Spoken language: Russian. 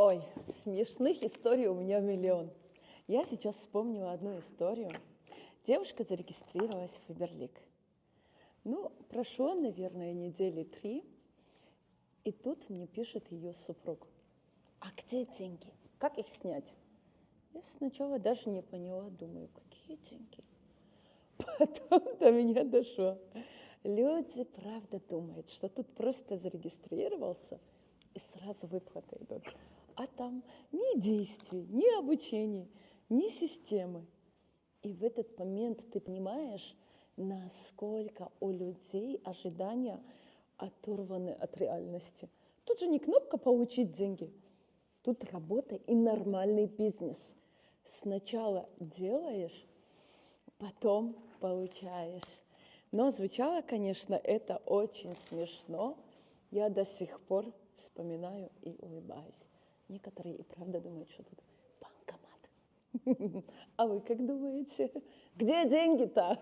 Ой, смешных историй у меня миллион. Я сейчас вспомнила одну историю. Девушка зарегистрировалась в Faberlic. Прошло, наверное, недели 3, и тут мне пишет ее супруг. А где деньги? Как их снять? Я сначала даже не поняла, думаю, какие деньги? Потом до меня дошло. Люди, правда, думают, что тут просто зарегистрировался, и сразу выплаты идут. А там ни действий, ни обучений, ни системы. И в этот момент ты понимаешь, насколько у людей ожидания оторваны от реальности. Тут же не кнопка «получить деньги», тут работа и нормальный бизнес. Сначала делаешь, потом получаешь. Но звучало, конечно, это очень смешно. Я до сих пор вспоминаю и улыбаюсь. Некоторые и правда думают, что тут банкомат. А вы как думаете? Где деньги-то?